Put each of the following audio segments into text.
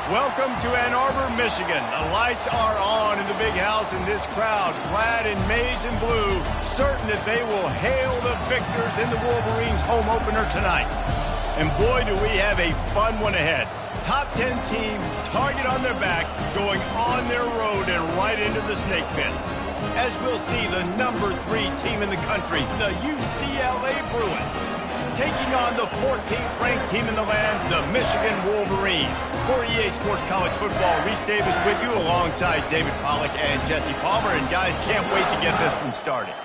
Welcome to Ann Arbor, Michigan. The lights are on in the big house, and this crowd, clad in maize and blue, certain that they will hail the victors in the Wolverines' home opener tonight. And boy, do we have a fun one ahead. Top 10 team, target on their back, going on their road and right into the snake pit. As we'll see, the number 3 team in the country, the UCLA Bruins, taking on the 14th ranked team in the land, the Michigan Wolverines. For EA Sports College Football, Reese Davis with you alongside David Pollack and Jesse Palmer. And guys, can't wait to get this one started.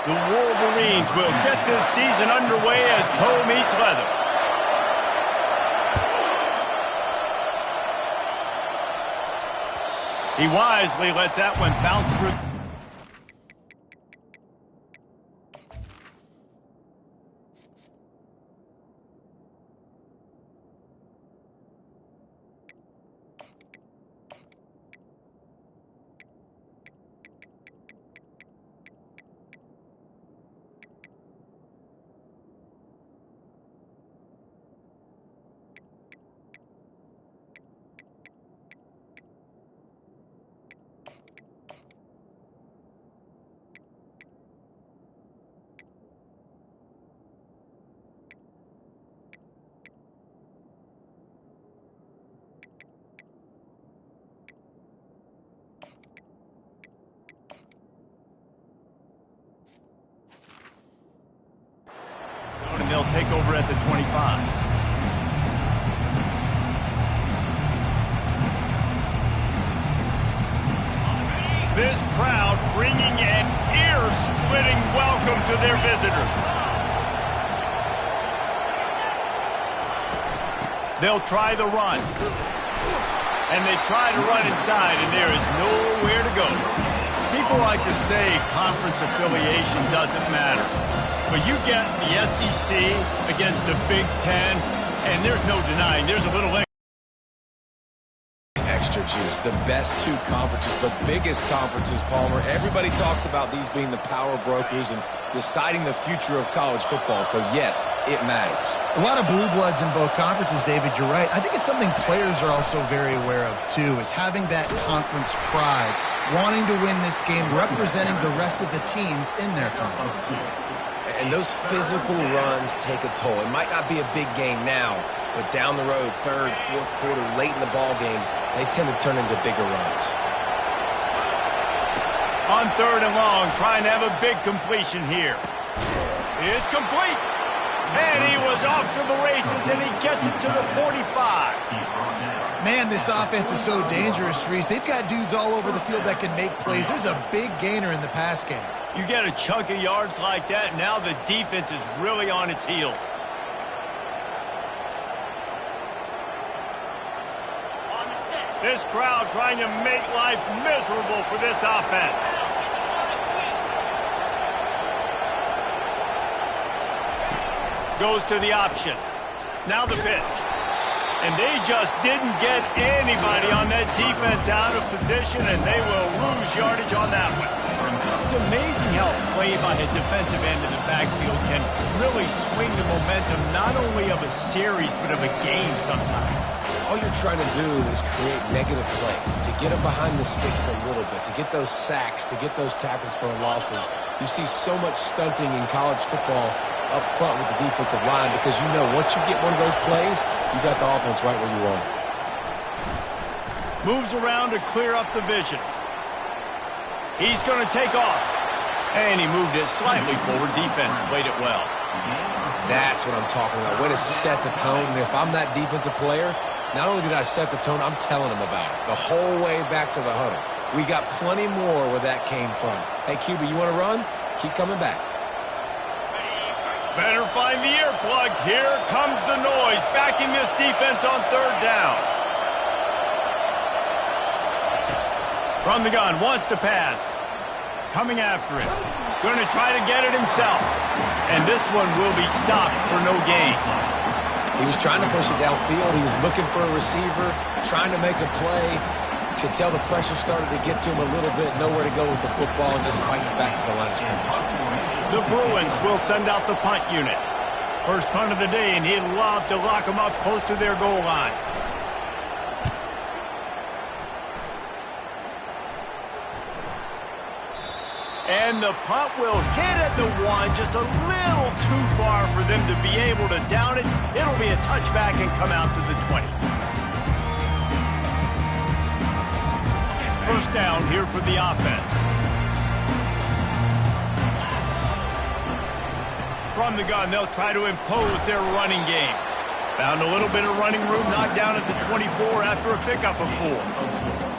The Wolverines will get this season underway as toe meets leather. He wisely lets that one bounce through. And they'll take over at the 25. This crowd bringing an ear-splitting welcome to their visitors. They'll try the run. And they try to run inside, and there is nowhere to go. People like to say conference affiliation doesn't matter. But you get the SEC against the Big Ten, and there's no denying there's a little extra juice. The best 2 conferences, the biggest conferences, Palmer. Everybody talks about these being the power brokers and deciding the future of college football. So, yes, it matters. A lot of blue bloods in both conferences, David. You're right. I think it's something players are also very aware of, too, is having that conference pride, wanting to win this game, representing the rest of the teams in their conference. And those physical runs take a toll. It might not be a big game now, but down the road, 3rd, 4th quarter, late in the ball games, they tend to turn into bigger runs. On 3rd and long, trying to have a big completion here. It's complete. And he was off to the races, and he gets it to the 45. Man, this offense is so dangerous, Reese. They've got dudes all over the field that can make plays. There's a big gainer in the pass game. You get a chunk of yards like that, now the defense is really on its heels. This crowd trying to make life miserable for this offense. Goes to the option. Now the pitch. And they just didn't get anybody on that defense out of position, and they will lose yardage on that one. It's amazing how a play by a defensive end of the backfield can really swing the momentum not only of a series but of a game sometimes. All you're trying to do is create negative plays, to get them behind the sticks a little bit, to get those sacks, to get those tackles for losses. You see so much stunting in college football up front with the defensive line because you know once you get one of those plays, you got the offense right where you want it. Moves around to clear up the vision. He's going to take off. And he moved it slightly forward. Defense played it well. That's what I'm talking about. Way to set the tone. If I'm that defensive player, not only did I set the tone, I'm telling them about it. The whole way back to the huddle. We got plenty more where that came from. Hey, QB, you want to run? Keep coming back. Better find the earplugs. Here comes the noise. Backing this defense on 3rd down. From the gun, wants to pass. Coming after it. Going to try to get it himself. And this one will be stopped for no gain. He was trying to push it downfield. He was looking for a receiver, trying to make a play. Could tell the pressure started to get to him a little bit, nowhere to go with the football, and just fights back to the line of scrimmage. The Bruins will send out the punt unit. First punt of the day, and he'd love to lock them up close to their goal line. And the punt will hit at the 1, just a little too far for them to be able to down it. It'll be a touchback and come out to the 20. First down here for the offense. From the gun, they'll try to impose their running game. Found a little bit of running room, knocked down at the 24 after a pickup of 4.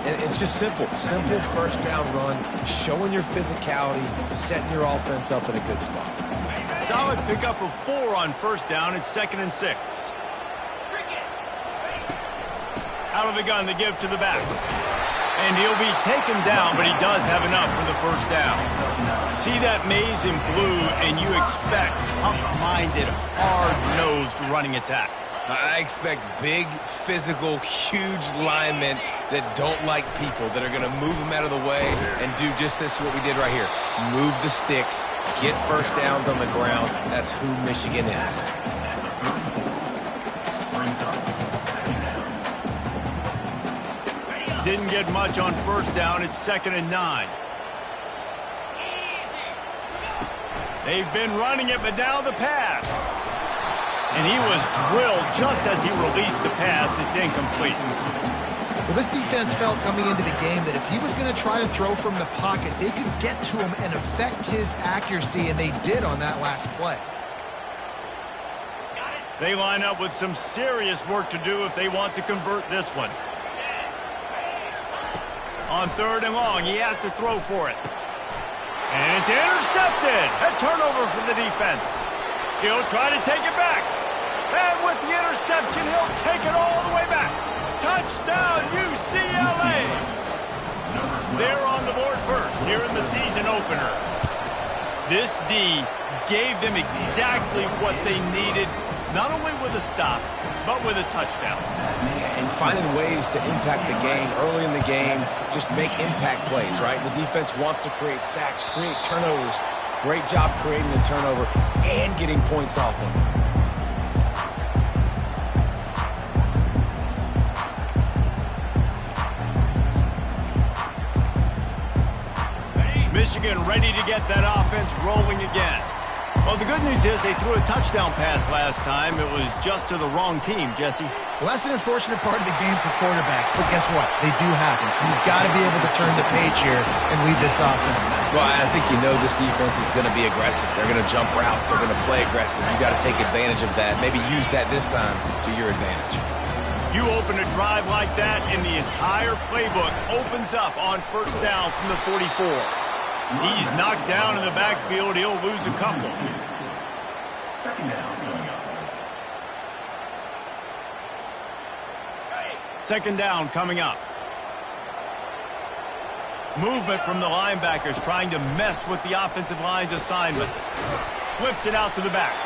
And it's just simple first down run, showing your physicality, setting your offense up in a good spot. Solid pickup of 4 on first down. It's 2nd and 6. Out of the gun to give to the back. And he'll be taken down, but he does have enough for the first down. See that maze in blue, and you expect tough-minded, hard-nosed running attacks. I expect big, physical, huge linemen that don't like people, that are going to move them out of the way and do just this, what we did right here. Move the sticks, get first downs on the ground. That's who Michigan is. Didn't get much on first down. It's 2nd and 9. They've been running it, but now the pass. And he was drilled just as he released the pass. It's incomplete. Well, this defense felt coming into the game that if he was going to try to throw from the pocket, they could get to him and affect his accuracy, and they did on that last play. They line up with some serious work to do if they want to convert this one. On 3rd and long, he has to throw for it. And it's intercepted. A turnover for the defense. He'll try to take it back. And with the interception, he'll take it all the way back. Touchdown, UCLA. They're on the board first here in the season opener. This D gave them exactly what they needed, not only with a stop, but with a touchdown. And finding ways to impact the game early in the game, just make impact plays, right? The defense wants to create sacks, create turnovers. Great job creating the turnover and getting points off of it. Michigan ready to get that offense rolling again. Well, the good news is they threw a touchdown pass last time. It was just to the wrong team, Jesse. Well, that's an unfortunate part of the game for quarterbacks, but guess what? They do happen, so you've got to be able to turn the page here and lead this offense. Well, I think you know this defense is going to be aggressive. They're going to jump routes. They're going to play aggressive. You got to take advantage of that. Maybe use that this time to your advantage. You open a drive like that, and the entire playbook opens up on first down from the 44. He's knocked down in the backfield. He'll lose a couple. Second down coming up. Movement from the linebackers trying to mess with the offensive line's assignments. Flips it out to the back.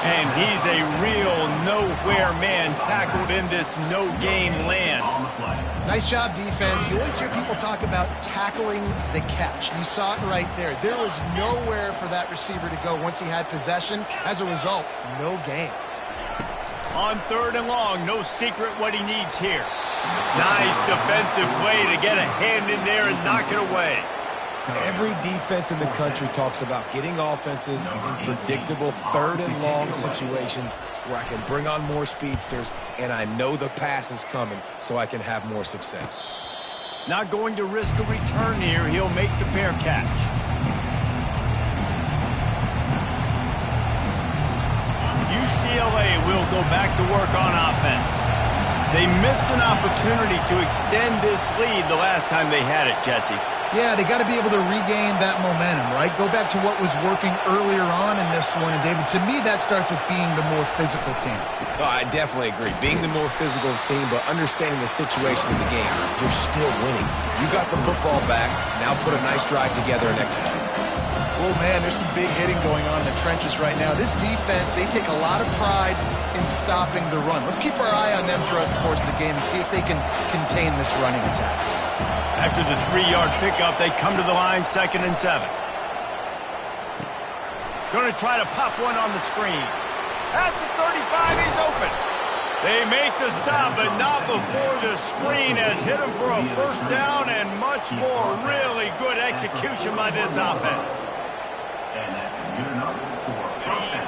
And he's a real nowhere man tackled in this no-game land. Nice job, defense. You always hear people talk about tackling the catch. You saw it right there. There was nowhere for that receiver to go once he had possession. As a result, no gain. On 3rd and long, no secret what he needs here. Nice defensive play to get a hand in there and knock it away. Every defense in the country talks about getting offenses in predictable 3rd and long situations where I can bring on more speedsters and I know the pass is coming so I can have more success. Not going to risk a return here. He'll make the fair catch. UCLA will go back to work on offense. They missed an opportunity to extend this lead the last time they had it, Jesse. Yeah, they got to be able to regain that momentum, right? Go back to what was working earlier on in this one. And, David, to me, that starts with being the more physical team. Oh, I definitely agree. Being the more physical team, but understanding the situation of the game. You're still winning. You got the football back. Now put a nice drive together and execute. Oh, man, there's some big hitting going on in the trenches right now. This defense, they take a lot of pride in stopping the run. Let's keep our eye on them throughout the course of the game and see if they can contain this running attack. After the 3-yard pickup, they come to the line, 2nd and 7. Going to try to pop one on the screen. At the 35, he's open. They make the stop, but not before the screen has hit him for a first down and much more. Really good execution by this offense.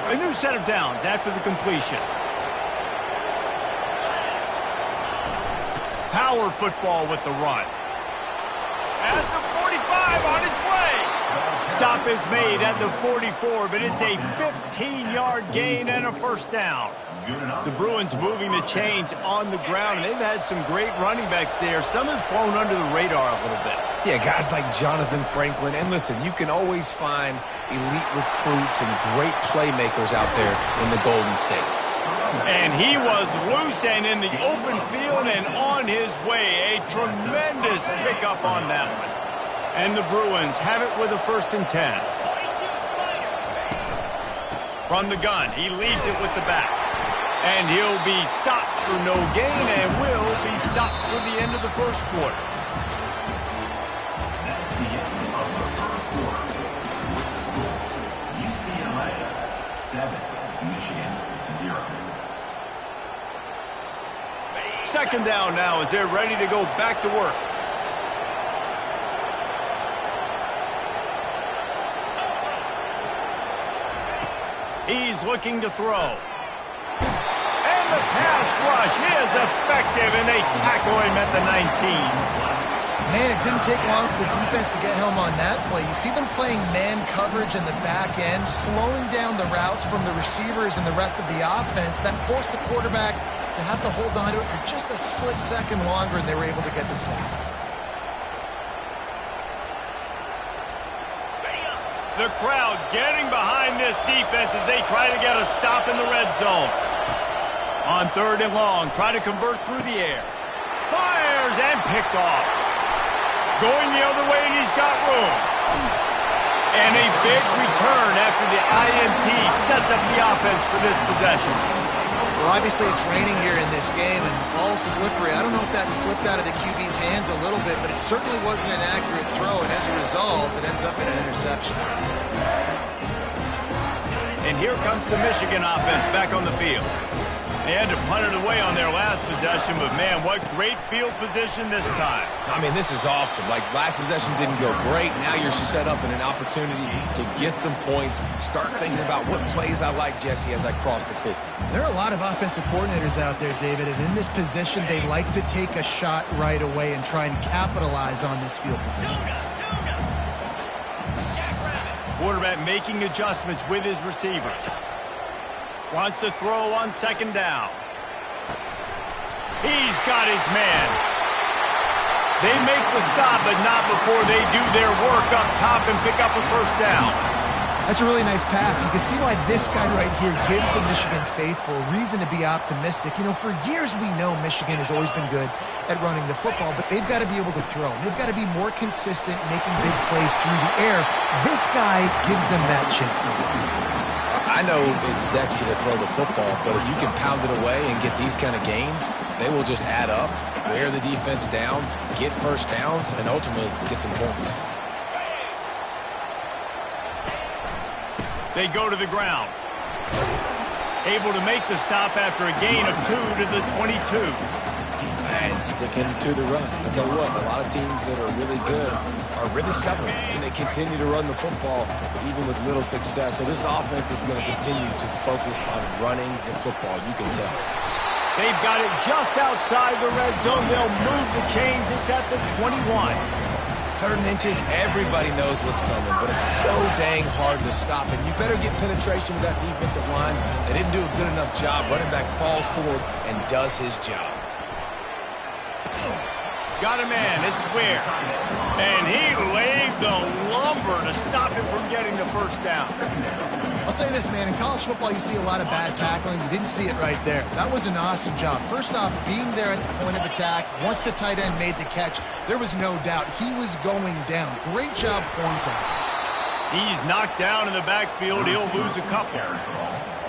A new set of downs after the completion. Power football with the run. At the 45, on its way. Stop is made at the 44, but it's a 15-yard gain and a first down. The Bruins moving the chains on the ground, and they've had some great running backs there. Some have flown under the radar a little bit. Yeah, guys like Jonathan Franklin. And listen, you can always find elite recruits and great playmakers out there in the Golden State. And he was loose and in the open field and on his way. A tremendous pickup on that one. And the Bruins have it with a 1st and 10. From the gun, he leaves it with the back. And he'll be stopped for no gain and will be stopped for the end of the first quarter. That's the end of the first quarter. UCLA 7, Michigan 0. 2nd down now as they're ready to go back to work. He's looking to throw. And the pass rush is effective, and they tackle him at the 19. Man, it didn't take long for the defense to get home on that play. You see them playing man coverage in the back end, slowing down the routes from the receivers and the rest of the offense. That forced the quarterback to have to hold on to it for just a split second longer, and they were able to get the sack. The crowd getting behind this defense as they try to get a stop in the red zone. On 3rd and long, try to convert through the air. Fires and picked off. Going the other way, and he's got room. And a big return after the INT sets up the offense for this possession. Well, obviously it's raining here in this game and all slippery. I don't know if that slipped out of the QB's hands a little bit, but it certainly wasn't an accurate throw, and as a result, it ends up in an interception. And here comes the Michigan offense back on the field. They had to punt it away on their last possession, but man, what great field position this time. I mean, this is awesome. Like, last possession didn't go great. Now you're set up in an opportunity to get some points. Start thinking about what plays I like, Jesse, as I cross the 50. There are a lot of offensive coordinators out there, David, and in this position, they like to take a shot right away and try and capitalize on this field position. Quarterback making adjustments with his receivers. Wants to throw on 2nd down. He's got his man. They make the stop, but not before they do their work up top and pick up a first down. That's a really nice pass. You can see why this guy right here gives the Michigan faithful reason to be optimistic. You know, for years we know Michigan has always been good at running the football, but they've got to be able to throw. They've got to be more consistent making big plays through the air. This guy gives them that chance. I know it's sexy to throw the football, but if you can pound it away and get these kind of gains, they will just add up, wear the defense down, get first downs, and ultimately get some points. They go to the ground. Able to make the stop after a gain of 2 to the 22. And sticking to the run. I tell you what, a lot of teams that are really good are really stubborn, and they continue to run the football even with little success. So this offense is going to continue to focus on running the football. You can tell. They've got it just outside the red zone. They'll move the chains. It's at the 21. 3rd and inches, everybody knows what's coming, but it's so dang hard to stop. And you better get penetration with that defensive line. They didn't do a good enough job. Running back falls forward and does his job. Got a man, it's Ware. And he laid the lumber to stop him from getting the first down. I'll say this, man, in college football you see a lot of bad tackling. You didn't see it right there. That was an awesome job. First off, being there at the point of attack, once the tight end made the catch, there was no doubt he was going down. Great job form tackle. He's knocked down in the backfield. He'll lose a couple.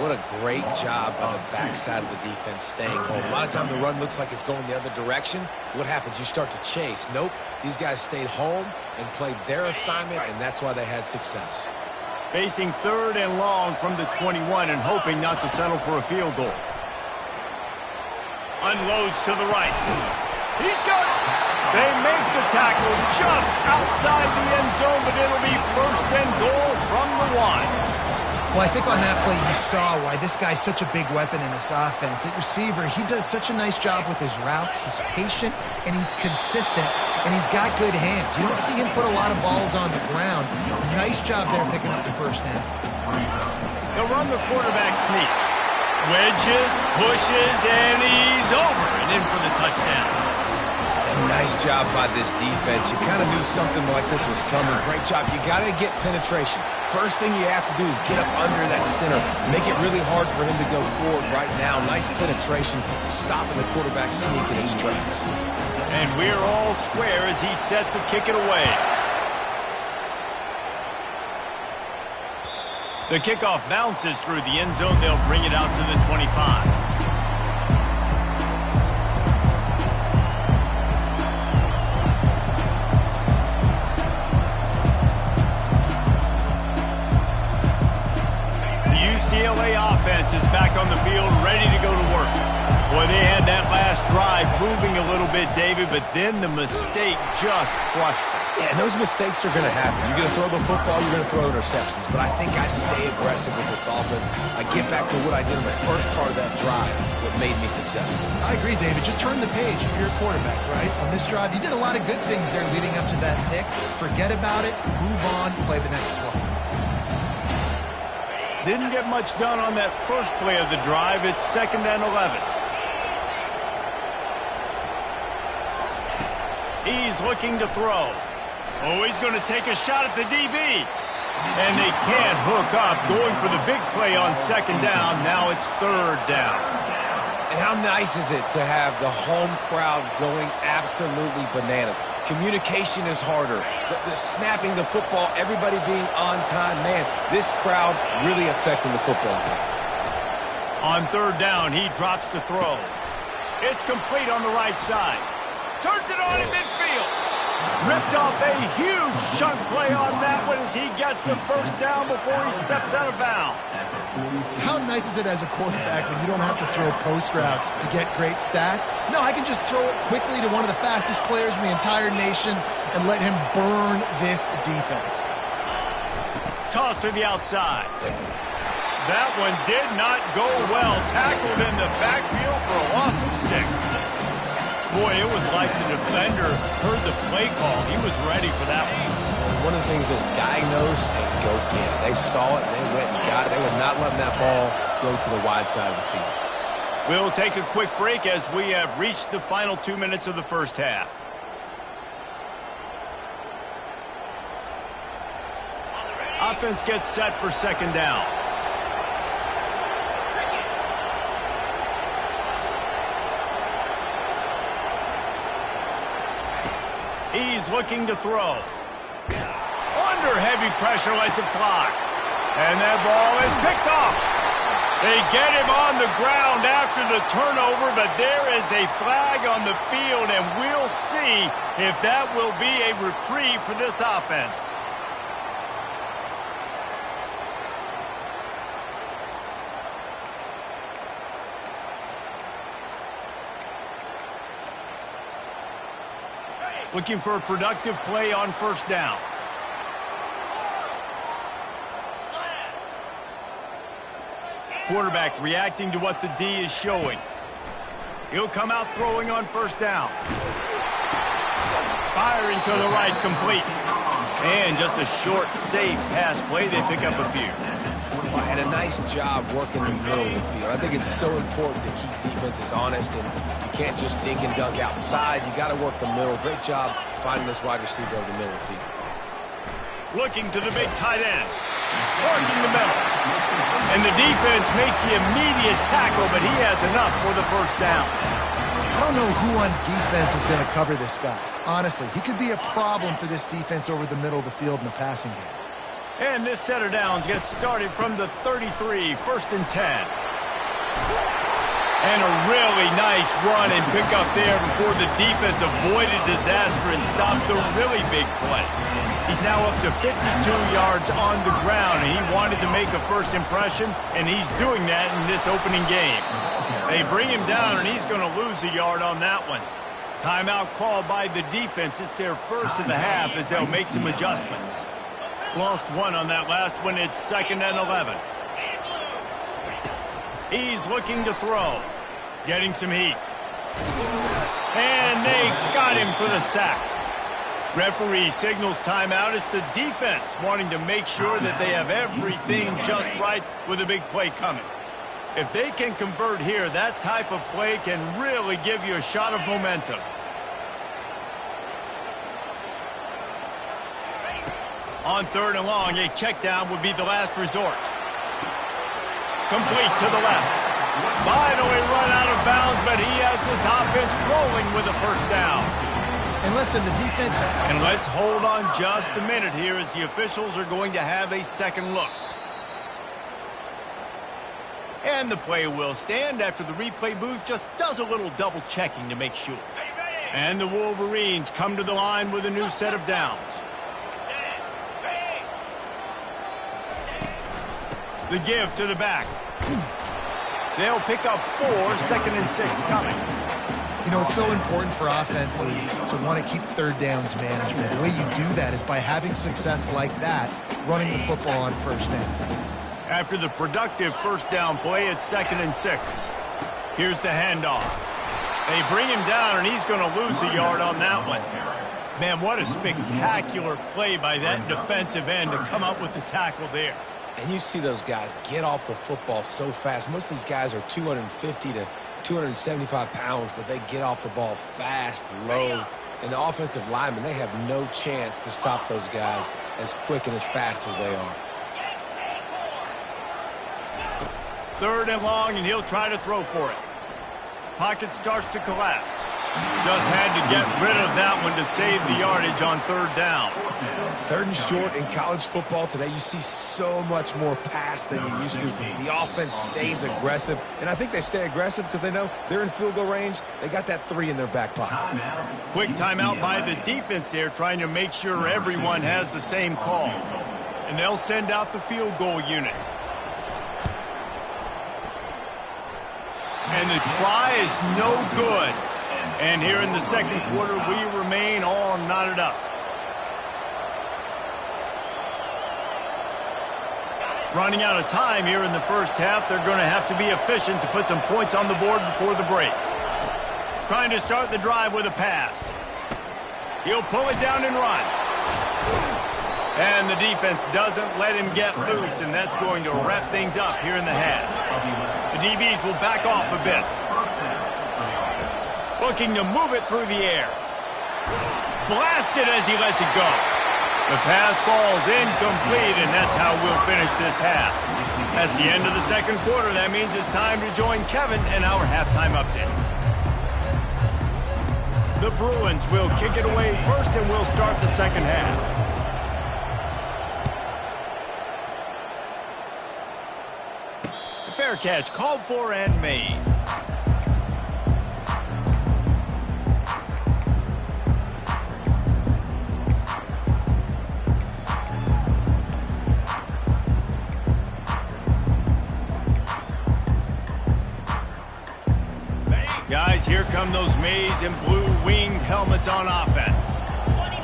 What a great job on the backside of the defense staying home. A lot of time the run looks like it's going the other direction. What happens? You start to chase. Nope. These guys stayed home and played their assignment, and that's why they had success. Facing 3rd and long from the 21 and hoping not to settle for a field goal. Unloads to the right. He's got it. They make the tackle just outside the end zone, but it'll be 1st and goal from the 1. Well, I think on that play you saw why this guy's such a big weapon in this offense. At receiver, he does such a nice job with his routes. He's patient, and he's consistent, and he's got good hands. You don't see him put a lot of balls on the ground. Nice job there picking up the 1st down. They'll run the quarterback sneak. Wedges, pushes, and he's over and in for the touchdown. And nice job by this defense. You kind of knew something like this was coming. Great job. You got to get penetration. First thing you have to do is get up under that center. Make it really hard for him to go forward right now. Nice penetration, stopping the quarterback sneak in its tracks. And we're all square as he's set to kick it away. The kickoff bounces through the end zone. They'll bring it out to the 25. UCLA offense is back on the field, ready to go to work. Boy, they had that last drive moving a little bit, David, but then the mistake just crushed them. Yeah, and those mistakes are going to happen. You're going to throw the football, you're going to throw interceptions. But I think I stay aggressive with this offense. I get back to what I did in the first part of that drive, what made me successful. I agree, David. Just turn the page if you're a quarterback, right? On this drive, you did a lot of good things there leading up to that pick. Forget about it, move on, play the next play. Didn't get much done on that first play of the drive. It's 2nd and 11. He's looking to throw. Oh, he's going to take a shot at the DB. And they can't hook up. Going for the big play on 2nd down. Now it's 3rd down. And how nice is it to have the home crowd going absolutely bananas? Communication is harder. The snapping the football, everybody being on time. Man, this crowd really affecting the football game. On 3rd down, he drops to throw. It's complete on the right side. Turns it on in midfield. Ripped off a huge chunk play on that one as he gets the 1st down before he steps out of bounds. How nice is it as a quarterback when you don't have to throw post routes to get great stats? No, I can just throw it quickly to one of the fastest players in the entire nation and let him burn this defense. Toss to the outside. That one did not go well. Tackled in the backfield for a loss of 6. Boy, it was like the defender heard the play call. He was ready for that one. One of the things is diagnose and go get it. They saw it, and they went and got it. They were not letting that ball go to the wide side of the field. We'll take a quick break as we have reached the final 2 minutes of the first half. Offense gets set for 2nd down. He's looking to throw. Under heavy pressure, lets it fly. And that ball is picked off. They get him on the ground after the turnover, but there is a flag on the field, and we'll see if that will be a reprieve for this offense. Looking for a productive play on 1st down. Quarterback reacting to what the D is showing. He'll come out throwing on 1st down. Firing to the right, complete. And just a short, safe pass play. They pick up a few. And a nice job working the middle of the field. I think it's so important to keep defenses honest, and you can't just dink and dunk outside. You got to work the middle. Great job finding this wide receiver over the middle of the field. Looking to the big tight end. Working the middle. And the defense makes the immediate tackle, but he has enough for the 1st down. I don't know who on defense is going to cover this guy. Honestly, he could be a problem for this defense over the middle of the field in the passing game. And this set of downs gets started from the 33, 1st and 10. And a really nice run and pick up there before the defense avoided disaster and stopped the really big play. He's now up to 52 yards on the ground, and he wanted to make a first impression, and he's doing that in this opening game. They bring him down, and he's going to lose a yard on that one. Timeout called by the defense. It's their first of the half as they'll make some adjustments. Lost one on that last one. It's 2nd and 11. He's looking to throw. Getting some heat. And they got him for the sack. Referee signals timeout. It's the defense wanting to make sure that they have everything just right with a big play coming. If they can convert here, that type of play can really give you a shot of momentum. On 3rd and long, a check down would be the last resort. Complete to the left. Finally run out of bounds, but he has this offense rolling with a first down. And listen, the defense... And let's hold on just a minute here as the officials are going to have a second look. And the play will stand after the replay booth just does a little double checking to make sure. And the Wolverines come to the line with a new set of downs. The give to the back. They'll pick up 4, 2nd and 6 coming. You know, it's so important for offenses to want to keep third downs management. The way you do that is by having success like that, running the football on first down. After the productive first down play, it's 2nd and 6. Here's the handoff. They bring him down, and he's going to lose a yard on that one. Man, what a spectacular play by that defensive end to come up with the tackle there. And you see those guys get off the football so fast. Most of these guys are 250 to 275 pounds, but they get off the ball fast, low. And the offensive linemen, they have no chance to stop those guys as quick and as fast as they are. 3rd and long, and he'll try to throw for it. Pocket starts to collapse. Just had to get rid of that one to save the yardage on 3rd down. 3rd and short in college football today, you see so much more pass than you used to. The offense stays aggressive, and I think they stay aggressive because they know they're in field goal range. They got that 3 in their back pocket. Quick timeout by the defense there, trying to make sure everyone has the same call. And they'll send out the field goal unit. And the try is no good. And here in the second quarter, we remain all knotted up. Running out of time here in the first half, they're going to have to be efficient to put some points on the board before the break. Trying to start the drive with a pass. He'll pull it down and run. And the defense doesn't let him get loose, and that's going to wrap things up here in the half. The DBs will back off a bit. Looking to move it through the air. Blasted as he lets it go. The pass falls incomplete, and that's how we'll finish this half. That's the end of the second quarter. That means it's time to join Kevin in our halftime update. The Bruins will kick it away first, and we'll start the second half. Fair catch called for and made. Guys, here come those maize and blue winged helmets on offense.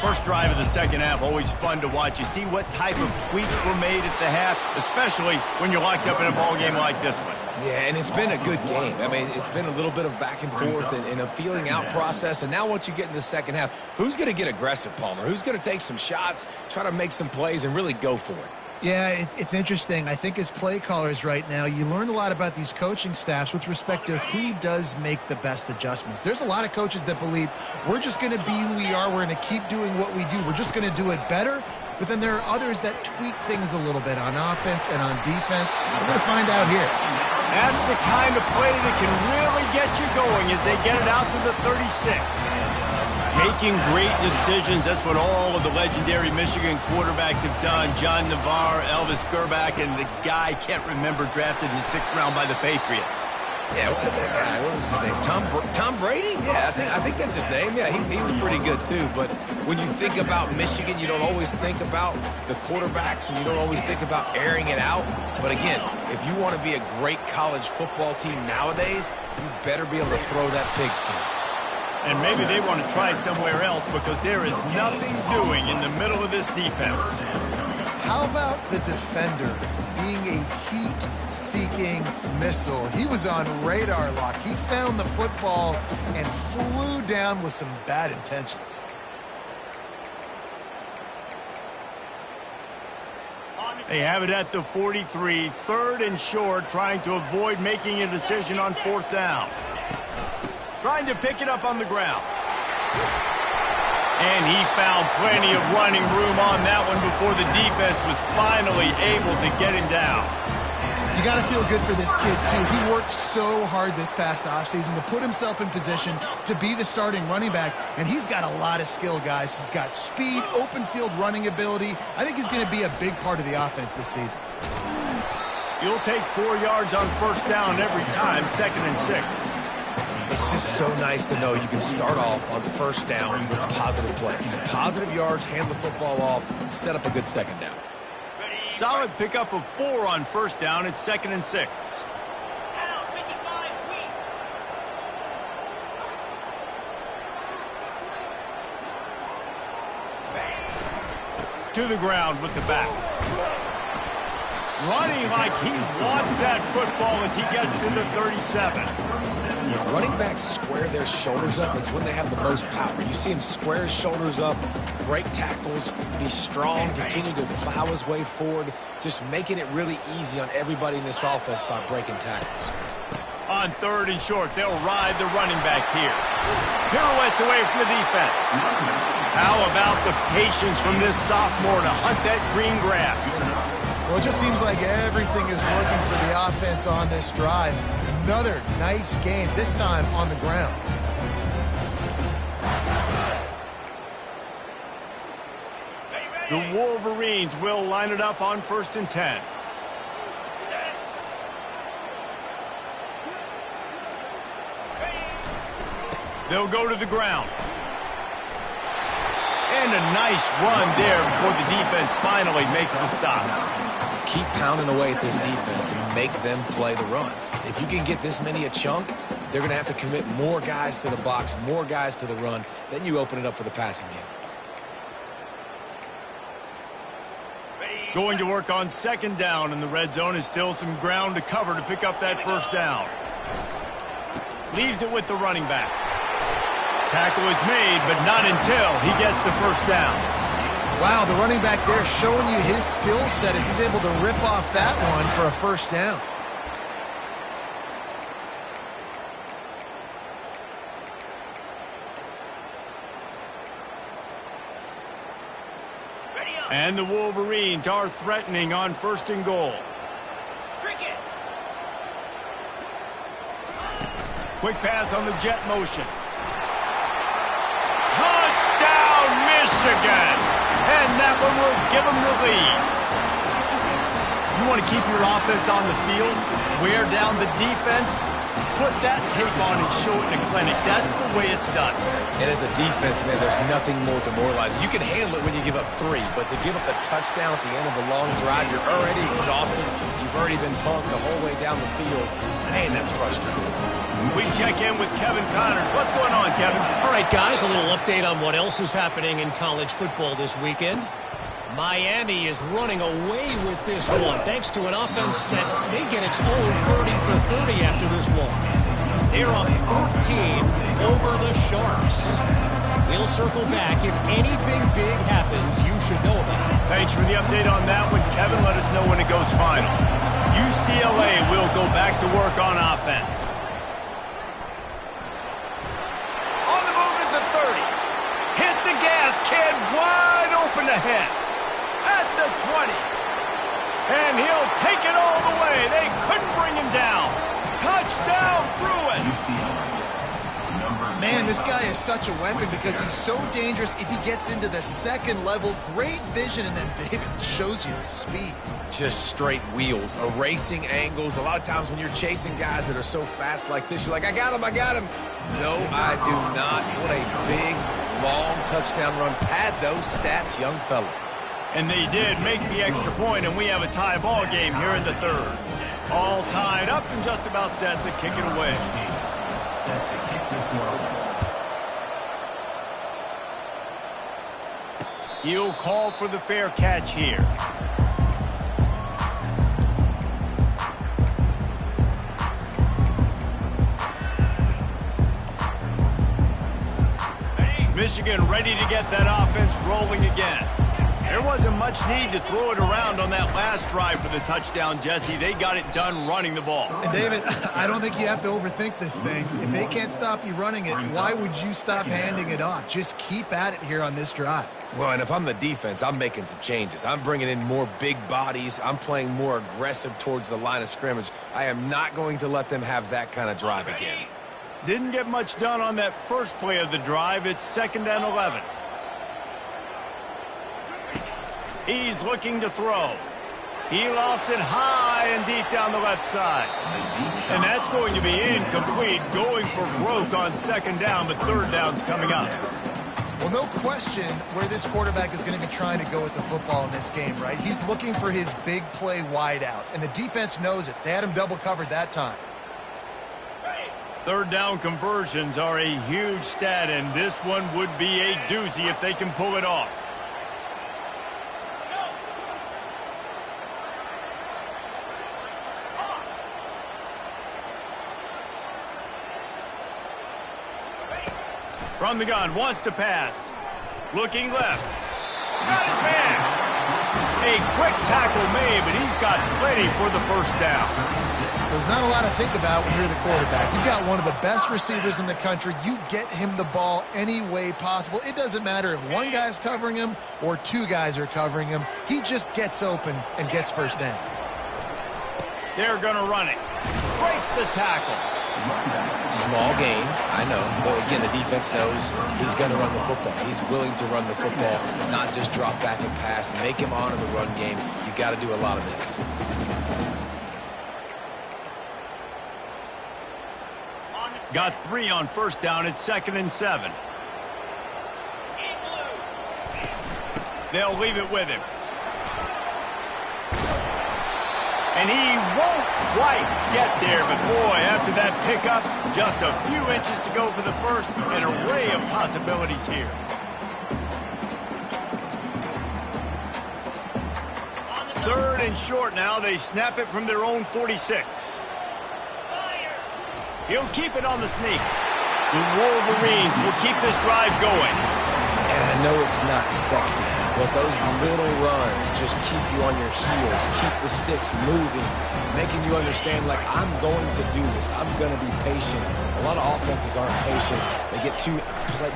First drive of the second half, always fun to watch. You see what type of tweaks were made at the half, especially when you're locked up in a ball game like this one. Yeah, and it's been a good game. I mean, it's been a little bit of back and forth and a feeling out process. And now once you get in the second half, who's going to get aggressive, Palmer? Who's going to take some shots, try to make some plays, and really go for it? Yeah, it's interesting. I think as play callers right now, you learn a lot about these coaching staffs with respect to who does make the best adjustments. There's a lot of coaches that believe we're just going to be who we are. We're going to keep doing what we do. We're just going to do it better. But then there are others that tweak things a little bit on offense and on defense. We're going to find out here. That's the kind of play that can really get you going as they get it out to the 36. Making great decisions, that's what all of the legendary Michigan quarterbacks have done. John Navarre, Elvis Gerbach, and the guy can't remember drafted in the 6th round by the Patriots. Yeah, what was his name? Tom Brady? Yeah, I think that's his name. Yeah, he was pretty good too. But when you think about Michigan, you don't always think about the quarterbacks, and you don't always think about airing it out. But again, if you want to be a great college football team nowadays, you better be able to throw that pigskin. And maybe they want to try somewhere else because there is nothing doing in the middle of this defense. How about the defender being a heat-seeking missile? He was on radar lock. He found the football and flew down with some bad intentions. They have it at the 43, 3rd and short, trying to avoid making a decision on 4th down. Trying to pick it up on the ground. And he found plenty of running room on that one before the defense was finally able to get him down. You got to feel good for this kid, too. He worked so hard this past offseason to put himself in position to be the starting running back, and he's got a lot of skill, guys. He's got speed, open field running ability. I think he's going to be a big part of the offense this season. You'll take 4 yards on 1st down every time, 2nd and 6. It's just so nice to know you can start off on 1st down with positive plays. Positive yards, hand the football off, set up a good 2nd down. Solid pickup of 4 on 1st down. It's 2nd and 6. To the ground with the back. Running like he wants that football as he gets to the 37. Running backs square their shoulders up. It's when they have the most power. You see him square his shoulders up, break tackles, be strong, continue to plow his way forward, just making it really easy on everybody in this offense by breaking tackles. On 3rd and short, they'll ride the running back here. Pirouettes away from the defense. How about the patience from this sophomore to hunt that green grass? Well, it just seems like everything is working for the offense on this drive. Another nice game, this time on the ground. The Wolverines will line it up on 1st and 10. They'll go to the ground. And a nice run there before the defense finally makes the stop. Keep pounding away at this defense and make them play the run. If you can get this many a chunk, they're going to have to commit more guys to the box, more guys to the run. Then you open it up for the passing game. Going to work on 2nd down, and the red zone is still some ground to cover to pick up that 1st down. Leaves it with the running back. Tackle is made, but not until he gets the 1st down. Wow, the running back there showing you his skill set as he's able to rip off that one for a 1st down. And the Wolverines are threatening on 1st and goal. Quick pass on the jet motion. Touchdown, Michigan! And that one will give them the lead. You want to keep your offense on the field, wear down the defense, put that tape on and show it in a clinic. That's the way it's done. And as a defense, man, there's nothing more demoralizing. You can handle it when you give up 3, but to give up the touchdown at the end of a long drive, you're already exhausted. You've already been punked the whole way down the field. Man, that's frustrating. We check in with Kevin Connors. What's going on, Kevin? All right, guys, a little update on what else is happening in college football this weekend. Miami is running away with this one, thanks to an offense that may get its own 30 for 30 after this one. They're up 14 over the Sharks. We'll circle back. If anything big happens, you should know about it. Thanks for the update on that one, Kevin. Let us know when it goes final. UCLA will go back to work on offense. On the move at the 30. Hit the gas, kid. Wide open ahead. At the 20. And he'll take it all the way. They couldn't bring him down. Touchdown, Bruin. UCLA, number Man, this guy is such a weapon because he's so dangerous if he gets into the second level. Great vision, and then David shows you the speed. Just straight wheels, erasing angles. A lot of times when you're chasing guys that are so fast like this, you're like, I got him, I got him. No, I do not. What a big, long touchdown run. Pad those stats, young fella. And they did make the extra point, and we have a tie ball game here in the third. All tied up and just about set to kick it away. Set to kick this one away. He'll call for the fair catch here. Michigan ready to get that offense rolling again. There wasn't much need to throw it around on that last drive for the touchdown, Jesse. They got it done running the ball. And David, I don't think you have to overthink this thing. If they can't stop you running it, why would you stop handing it off? Just keep at it here on this drive. Well, and if I'm the defense, I'm making some changes. I'm bringing in more big bodies. I'm playing more aggressive towards the line of scrimmage. I am not going to let them have that kind of drive again. Didn't get much done on that first play of the drive. It's 2nd and 11. He's looking to throw. He lofts it high and deep down the left side. And that's going to be incomplete, going for broke on 2nd down, but 3rd down's coming up. Well, no question where this quarterback is going to be trying to go with the football in this game, right? He's looking for his big play wide out, and the defense knows it. They had him double covered that time. 3rd down conversions are a huge stat, and this one would be a doozy if they can pull it off. From the gun, wants to pass. Looking left. Got his man. A quick tackle made, but he's got plenty for the 1st down. There's not a lot to think about when you're the quarterback. You've got one of the best receivers in the country. You get him the ball any way possible. It doesn't matter if one guy's covering him or 2 guys are covering him. He just gets open and gets 1st downs. They're going to run it. Breaks the tackle. Small gain, I know. But again, the defense knows he's going to run the football. He's willing to run the football, not just drop back and pass. Make him honor the run game. You got to do a lot of this. Got 3 on 1st down. It's 2nd and 7. They'll leave it with him. And he won't quite get there, but boy, after that pickup, just a few inches to go for the 1st. An array of possibilities here. Third and short now. They snap it from their own 46. He'll keep it on the sneak. The Wolverines will keep this drive going. And I know it's not sexy, but those little runs just keep you on your heels, keep the sticks moving, making you understand, like, I'm going to do this. I'm going to be patient. A lot of offenses aren't patient. They get too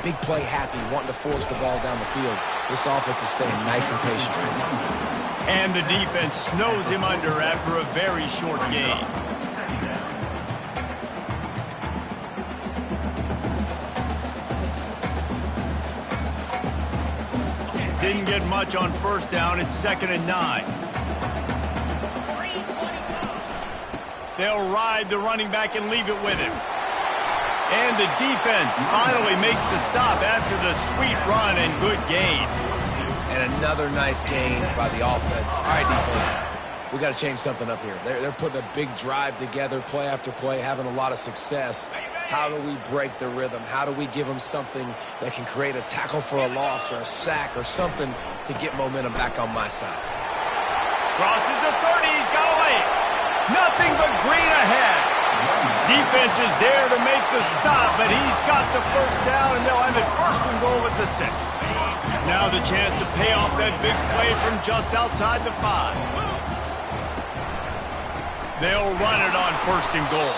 big play happy, wanting to force the ball down the field. This offense is staying nice and patient right now. And the defense snows him under after a very short gain. Didn't get much on 1st down. It's 2nd and 9. They'll ride the running back and leave it with him. And the defense finally makes the stop after the sweet run and good gain. And another nice gain by the offense. All right, defense. We got to change something up here. They're putting a big drive together, play after play, having a lot of success. How do we break the rhythm? How do we give them something that can create a tackle for a loss or a sack or something to get momentum back on my side? Crosses the 30. He's got away. Nothing but green ahead. Defense is there to make the stop, but he's got the 1st down, and they'll have it 1st and goal at the 6. Now the chance to pay off that big play from just outside the 5. They'll run it on 1st and goal.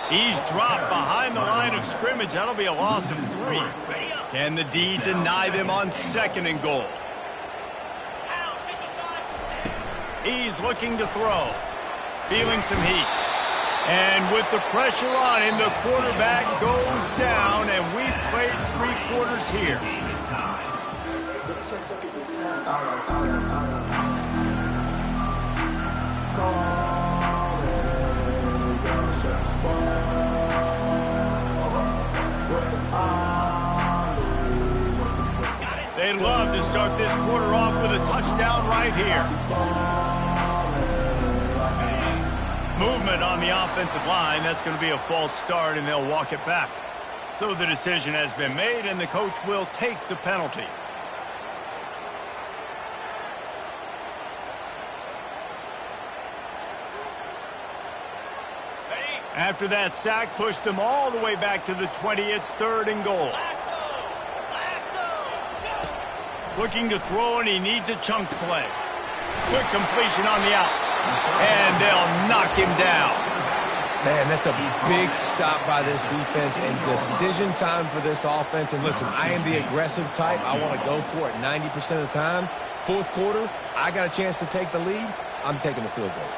He's dropped behind the line of scrimmage. That'll be a loss of 3. Can the D deny them on 2nd and goal? He's looking to throw. Feeling some heat. And with the pressure on him, the quarterback goes down, and we've played 3 quarters here. They'd love to start this quarter off with a touchdown right here. Movement on the offensive line. That's going to be a false start, and they'll walk it back. So the decision has been made, and the coach will take the penalty. After that sack, pushed them all the way back to the 20. It's 3rd and goal. Looking to throw, and he needs a chunk play. Quick completion on the out. And they'll knock him down. Man, that's a big stop by this defense and decision time for this offense. And listen, I am the aggressive type. I want to go for it 90% of the time. 4th quarter, I got a chance to take the lead. I'm taking the field goal.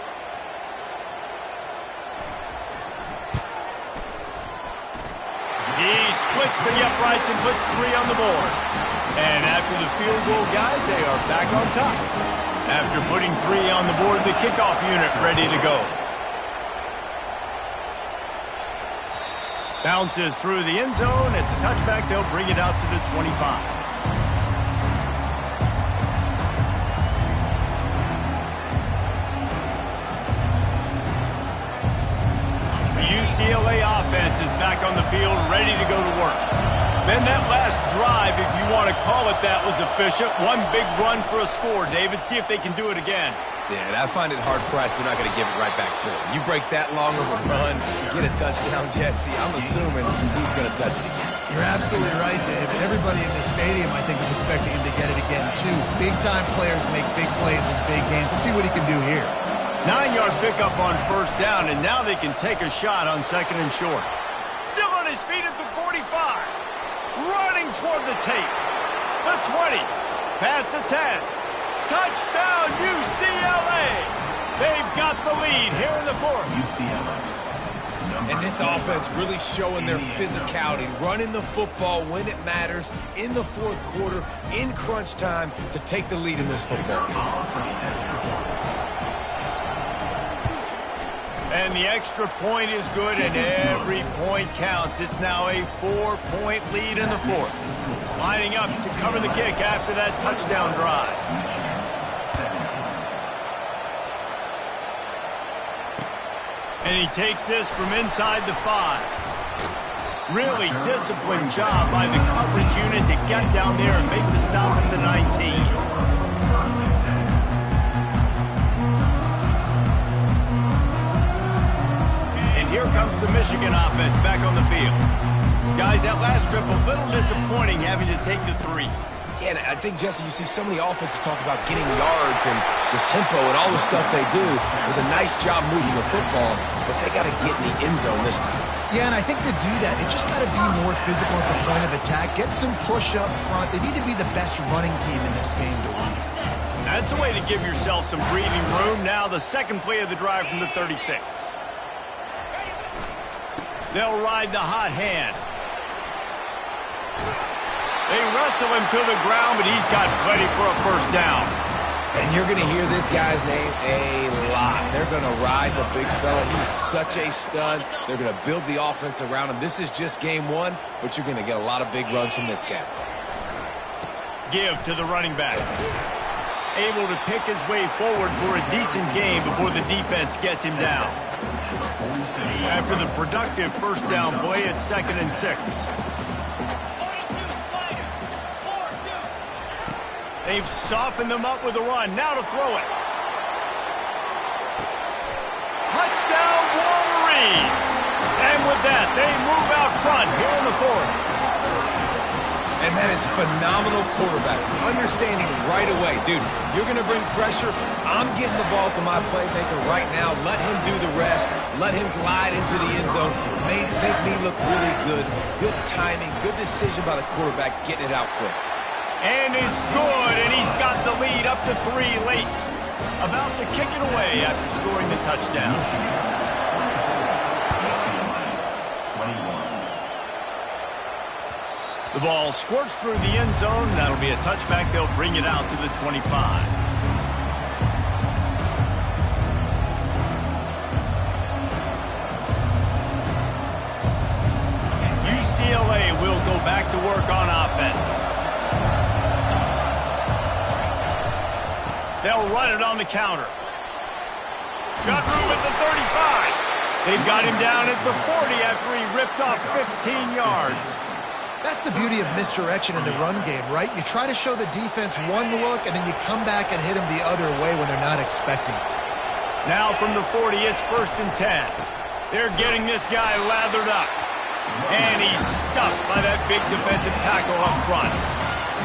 He splits the uprights and puts 3 on the board. And after the field goal, guys, they are back on top. After putting 3 on the board, the kickoff unit ready to go. Bounces through the end zone. It's a touchback. They'll bring it out to the 25. UCLA offense is back on the field, ready to go to work. Then that last drive, if you want to call it that, was efficient. One big run for a score. David, see if they can do it again. Yeah, and I find it hard-pressed they're not going to give it right back to him. You break that long of a run, you get a touchdown, Jesse, I'm assuming he's going to touch it again. You're absolutely right, David. Everybody in the stadium, I think, is expecting him to get it again, too. Big-time players make big plays in big games. Let's see what he can do here. 9-yard pickup on 1st down, and now they can take a shot on 2nd and short. Still on his feet at the 45. Running toward the tape. The 20. Past the 10. Touchdown, UCLA. They've got the lead here in the 4th. UCLA. And this offense really showing their physicality, running the football when it matters, in the 4th quarter, in crunch time, to take the lead in this football game. And the extra point is good, and every point counts. It's now a 4-point lead in the 4th. Lining up to cover the kick after that touchdown drive. And he takes this from inside the 5. Really disciplined job by the coverage unit to get down there and make the stop at the 19. Here comes the Michigan offense back on the field. Guys, that last trip a little disappointing having to take the 3. Yeah, and I think, Jesse, you see so many offenses talk about getting yards and the tempo and all the stuff they do. It was a nice job moving the football, but they got to get in the end zone this time. Yeah, and I think to do that, it just got to be more physical at the point of attack. Get some push up front. They need to be the best running team in this game to win. That's a way to give yourself some breathing room. Now the second play of the drive from the 36. They'll ride the hot hand. They wrestle him to the ground, but he's got plenty for a 1st down. And you're going to hear this guy's name a lot. They're going to ride the big fella. He's such a stud. They're going to build the offense around him. This is just game 1, but you're going to get a lot of big runs from this guy. Give to the running back. Able to pick his way forward for a decent game before the defense gets him down. After the productive 1st down play, it's 2nd and 6. They've softened them up with a run. Now to throw it. Touchdown, Wolverines! And with that, they move out front here in the 4th. And that is phenomenal quarterback. Understanding right away, dude, you're going to bring pressure. I'm getting the ball to my playmaker right now. Let him do the rest. Let him glide into the end zone. Make me look really good. Good timing, good decision by the quarterback, getting it out quick. And it's good, and he's got the lead up to 3 late. About to kick it away after scoring the touchdown. 21. The ball squirts through the end zone. That'll be a touchback. They'll bring it out to the 25. UCLA will go back to work on offense. They'll run it on the counter. Got room at the 35. They've got him down at the 40 after he ripped off 15 yards. That's the beauty of misdirection in the run game, right? You try to show the defense one look, and then you come back and hit them the other way when they're not expecting it. Now from the 40, it's 1st and 10. They're getting this guy lathered up. And he's stuffed by that big defensive tackle up front.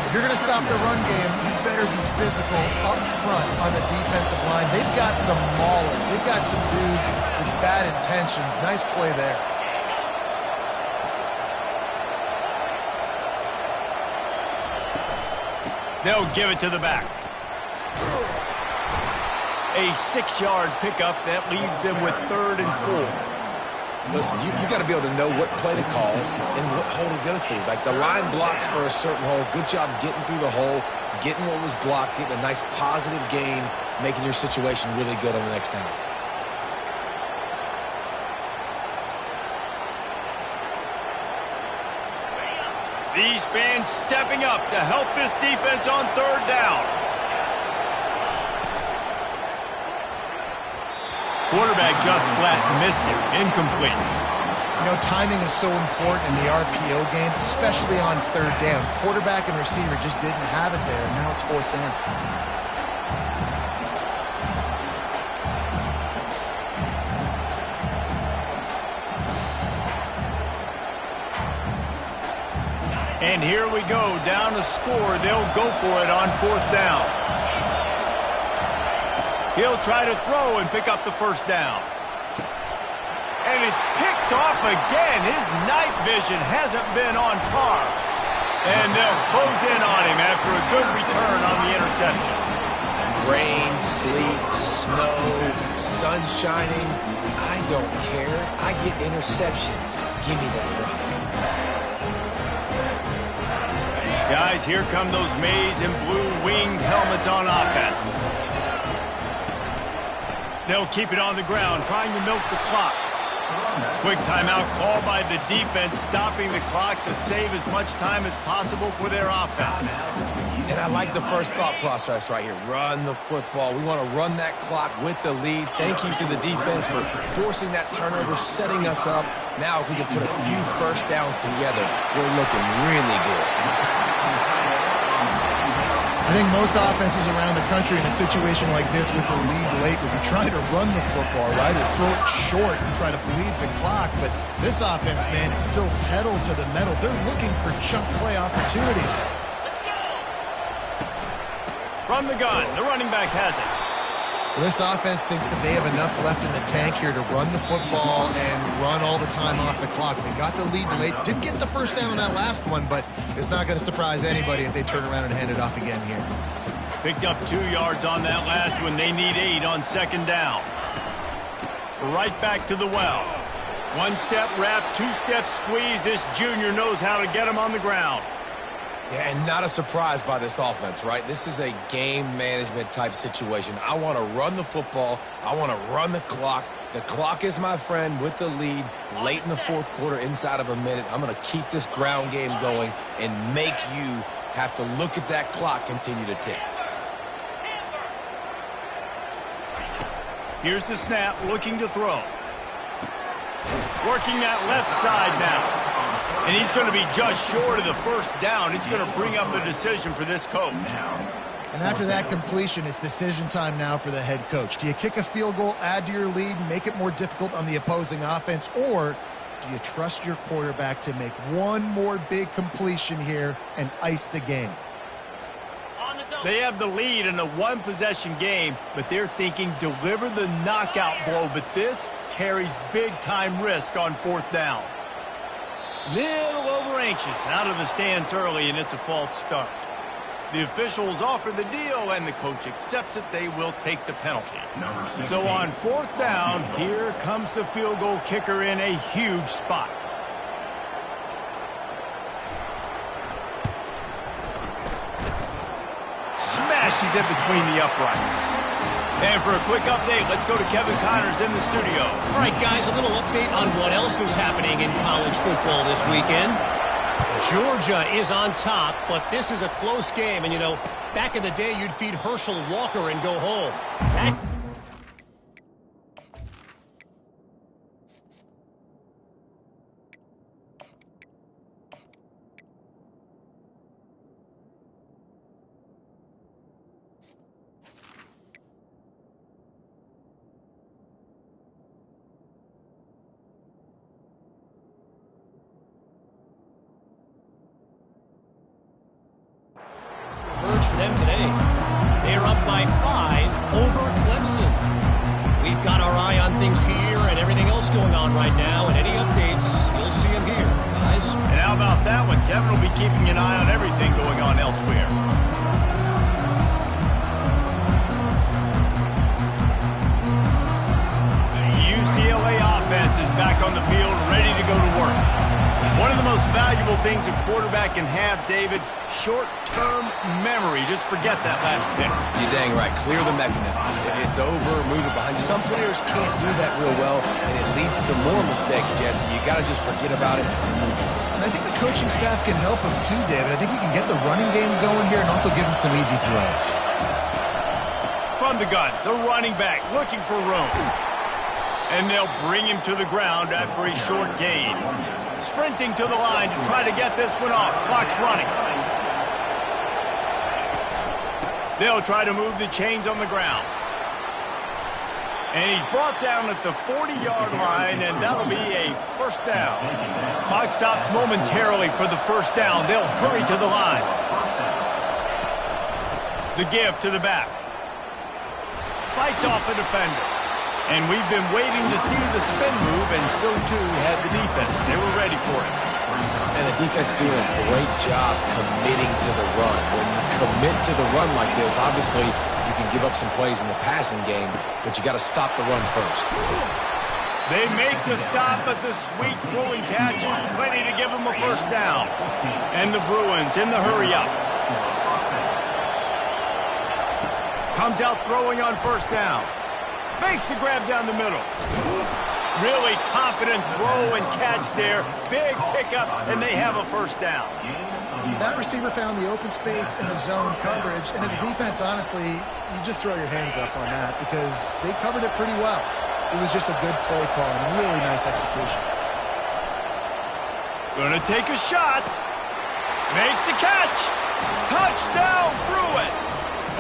If you're going to stop the run game, you better be physical up front on the defensive line. They've got some maulers. They've got some dudes with bad intentions. Nice play there. They'll give it to the back. A 6-yard pickup that leaves them with 3rd and 4. Listen, you got to be able to know what play to call and what hole to go through. Like the line blocks for a certain hole. Good job getting through the hole, getting what was blocked, getting a nice positive gain, making your situation really good on the next down. These fans stepping up to help this defense on 3rd down. Quarterback just flat missed it. Incomplete. You know, timing is so important in the RPO game, especially on 3rd down. Quarterback and receiver just didn't have it there, and now it's 4th down. And here we go, down to score. They'll go for it on 4th down. He'll try to throw and pick up the 1st down. And it's picked off again. His night vision hasn't been on par. And they'll close in on him after a good return on the interception. Rain, sleet, snow, sun shining. I don't care. I get interceptions. Give me that rock. Guys, here come those maize and blue winged helmets on offense. They'll keep it on the ground, trying to milk the clock. Quick timeout call by the defense, stopping the clock to save as much time as possible for their offense. And I like the first thought process right here. Run the football. We want to run that clock with the lead. Thank you to the defense for forcing that turnover, setting us up. Now if we can put a few 1st downs together, we're looking really good. I think most offenses around the country in a situation like this with the lead late would be trying to run the football, right, or throw it short and try to bleed the clock. But this offense, man, it's still pedal to the metal. They're looking for chunk play opportunities. From the gun, the running back has it. Well, this offense thinks that they have enough left in the tank here to run the football and run all the time off the clock. They got the lead late. Didn't get the 1st down on that last one, but it's not going to surprise anybody if they turn around and hand it off again here. Picked up 2 yards on that last one. They need 8 on 2nd down. Right back to the well. 1-step wrap, 2-step squeeze. This junior knows how to get him on the ground. Yeah, and not a surprise by this offense, right? This is a game management type situation. I want to run the football. I want to run the clock. The clock is my friend with the lead late in the 4th quarter, inside of a minute. I'm going to keep this ground game going and make you have to look at that clock continue to tick. Here's the snap, looking to throw. Working that left side now. And he's going to be just short of the 1st down. It's going to bring up a decision for this coach. And after that completion, it's decision time now for the head coach. Do you kick a field goal, add to your lead, and make it more difficult on the opposing offense, or do you trust your quarterback to make one more big completion here and ice the game? They have the lead in a 1-possession game, but they're thinking deliver the knockout blow. But this carries big-time risk on 4th down. Little over-anxious, out of the stands early, and it's a false start. The officials offer the deal, and the coach accepts it. They will take the penalty. So on 4th down, here comes the field goal kicker in a huge spot. pushes it between the uprights. And for a quick update, let's go to Kevin Connors in the studio. All right, guys, a little update on what else is happening in college football this weekend. Georgia is on top, but this is a close game. And, you know, back in the day, you'd feed Herschel Walker and go home. For them today. They're up by 5 over Clemson. We've got our eye on things here and everything else going on right now, and any updates, you'll see them here, guys. And how about that one? Kevin will be keeping an eye on everything going on elsewhere. The UCLA offense is back on the field, ready to go to work. One of the most valuable things a quarterback can have, David, short-term memory. Just forget that last pick. You're dang right. Clear the mechanism. It's over, move it behind you. Some players can't do that real well, and it leads to more mistakes, Jesse. You got to just forget about it and move it. And I think the coaching staff can help him too, David. I think he can get the running game going here and also give him some easy throws. From the gun, the running back looking for room. And they'll bring him to the ground after a short gain. Sprinting to the line to try to get this one off. Clock's running. They'll try to move the chains on the ground. And he's brought down at the 40-yard line, and that'll be a first down. Clock stops momentarily for the first down. They'll hurry to the line. The give to the back. Fights off a defender. And we've been waiting to see the spin move, and so too had the defense. They were ready for it. And the defense doing a great job committing to the run. When you commit to the run like this, obviously you can give up some plays in the passing game, but you got to stop the run first. They make the stop, but the sweet throwing catch is plenty to give them a first down. And the Bruins in the hurry-up. Comes out throwing on first down. Makes the grab down the middle. Really confident throw and catch there. Big pickup, and they have a first down. That receiver found the open space in the zone coverage, and as a defense, honestly, you just throw your hands up on that because they covered it pretty well. It was just a good play call and really nice execution. Gonna take a shot. Makes the catch. Touchdown, Bruins.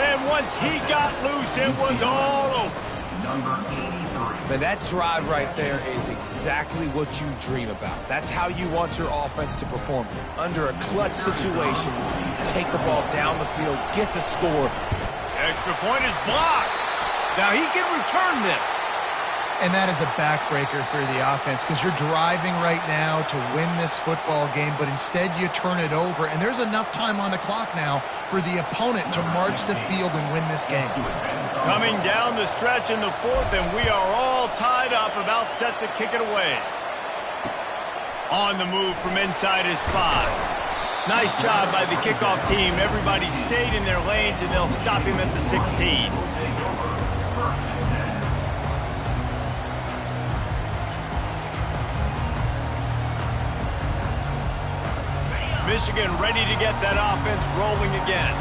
And once he got loose, it was all over. Man, that drive right there is exactly what you dream about. That's how you want your offense to perform. Under a clutch situation, you take the ball down the field, get the score. Extra point is blocked. Now he can return this. And that is a backbreaker through the offense because you're driving right now to win this football game, but instead you turn it over, and there's enough time on the clock now for the opponent to march the field and win this game. Coming down the stretch in the fourth, and we are all tied up, about set to kick it away. On the move from inside his 5. Nice job by the kickoff team. Everybody stayed in their lanes, and they'll stop him at the 16. Michigan ready to get that offense rolling again.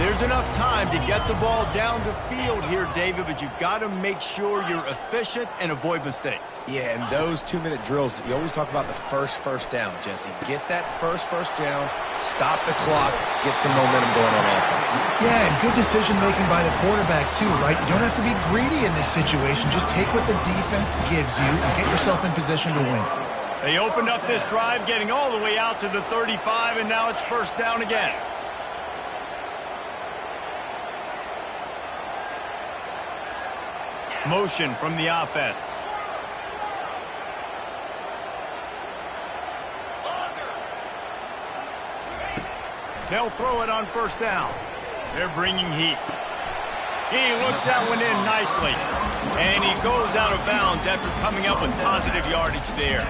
There's enough time to get the ball down the field here, David, but you've got to make sure you're efficient and avoid mistakes. Yeah, and those 2-minute drills, you always talk about the first down, Jesse. Get that first down, stop the clock, get some momentum going on offense. Yeah, and good decision-making by the quarterback, too, right? You don't have to be greedy in this situation. Just take what the defense gives you and get yourself in position to win. They opened up this drive, getting all the way out to the 35, and now it's first down again. Motion from the offense. They'll throw it on first down. They're bringing heat. He looks that one in nicely. And he goes out of bounds after coming up with positive yardage there.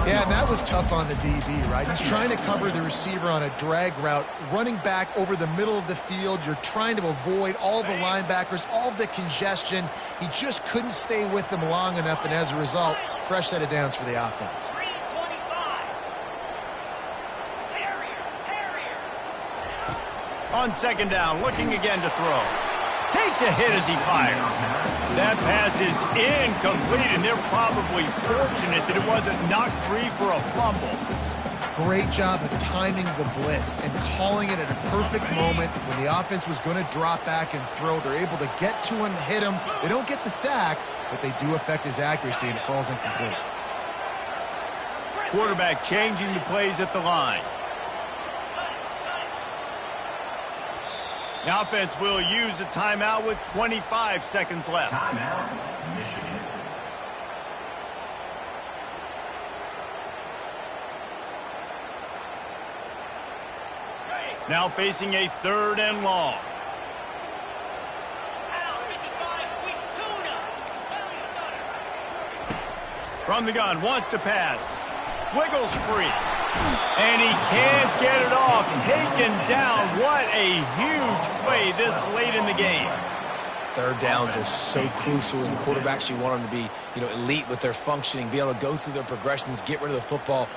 Yeah, and that was tough on the DB, right? He's trying to cover the receiver on a drag route, running back over the middle of the field. You're trying to avoid all the linebackers, all of the congestion. He just couldn't stay with them long enough, and as a result, fresh set of downs for the offense. On second down, looking again to throw. Takes a hit as he fires. That pass is incomplete, and they're probably fortunate that it wasn't knocked free for a fumble. Great job of timing the blitz and calling it at a perfect moment when the offense was going to drop back and throw. They're able to get to him, hit him. They don't get the sack, but they do affect his accuracy, and it falls incomplete. Quarterback changing the plays at the line. The offense will use a timeout with 25 seconds left. Timeout, Michigan. Now facing a 3rd and long. From the gun, wants to pass. Wiggles free. And he can't get it off. Taken down. What a huge play this late in the game. Third downs are so crucial in quarterbacks. You want them to be, elite with their functioning, be able to go through their progressions, get rid of the football,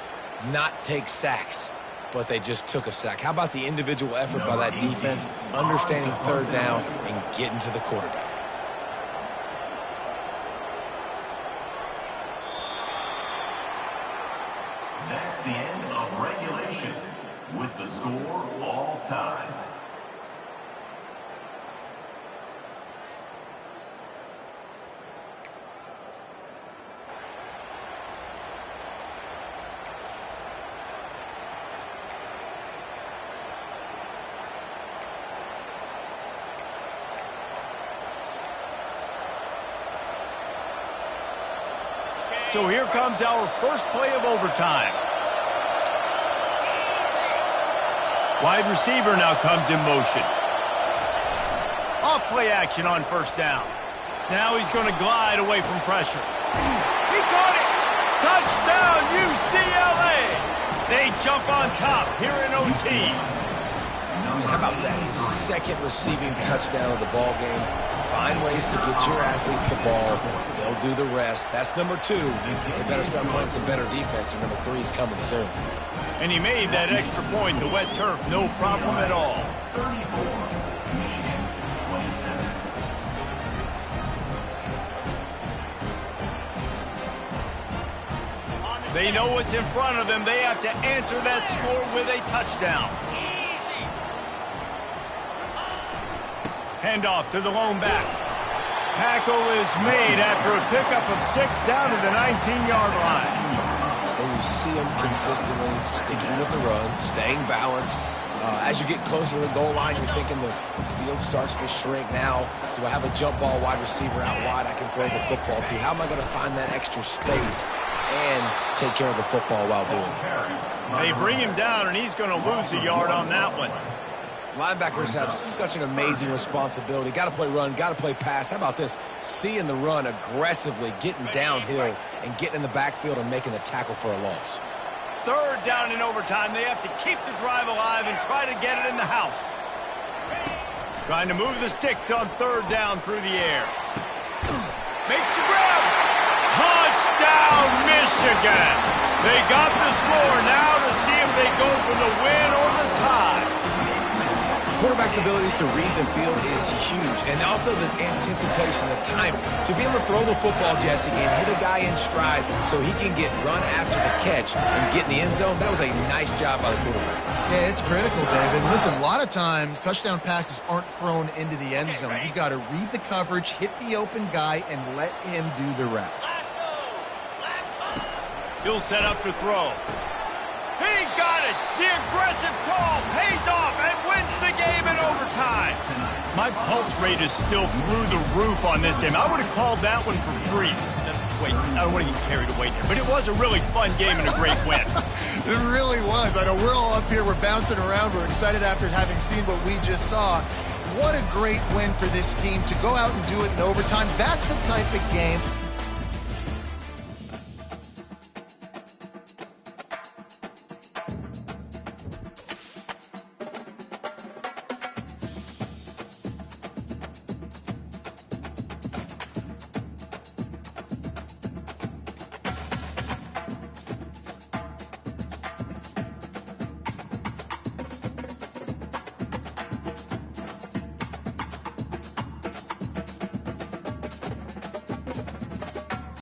not take sacks. But they just took a sack. How about the individual effort by that defense, understanding third down and getting to the quarterback? That's the end of regulation with the score all time. So here comes our first play of overtime. Wide receiver now comes in motion. Off play action on first down. Now he's going to glide away from pressure. He caught it! Touchdown, UCLA! They jump on top here in OT. How about that? His second receiving touchdown of the ball game. Find ways to get your athletes the ball. They'll do the rest. That's number 2. They better start playing some better defense, or number 3 is coming soon. And he made that extra point. The wet turf, no problem at all. 34, Michigan, 27. They know what's in front of them. They have to answer that score with a touchdown. Handoff to the lone back. Tackle is made after a pickup of 6 down to the 19-yard line. And you see them consistently sticking with the run, staying balanced. As you get closer to the goal line, you're thinking the field starts to shrink. Now, do I have a jump ball wide receiver out wide I can throw the football to? How am I going to find that extra space and take care of the football while doing it? They bring him down, and he's going to lose a yard on that one. Linebackers have such an amazing responsibility. Got to play run, got to play pass. How about this? Seeing the run aggressively, getting downhill, and getting in the backfield and making the tackle for a loss. 3rd down in overtime. They have to keep the drive alive and try to get it in the house. Trying to move the sticks on 3rd down through the air. Makes the grab. Touchdown, Michigan. They got the score. Now to see if they go for the win or the tie. Quarterback's abilities to read the field is huge, and also the anticipation, the timing. To be able to throw the football, Jesse, and hit a guy in stride so he can get run after the catch and get in the end zone, that was a nice job by the quarterback. Yeah, it's critical, David. Listen, a lot of times touchdown passes aren't thrown into the end zone. You've got to read the coverage, hit the open guy, and let him do the rest. He'll set up to throw. He got it! The aggressive call pays off and wins the game in overtime. My pulse rate is still through the roof on this game. I would have called that one for free. Wait, I don't want to get carried away here, but it was a really fun game and a great win. It really was. I know we're all up here. We're bouncing around. We're excited after having seen what we just saw. What a great win for this team to go out and do it in overtime. That's the type of game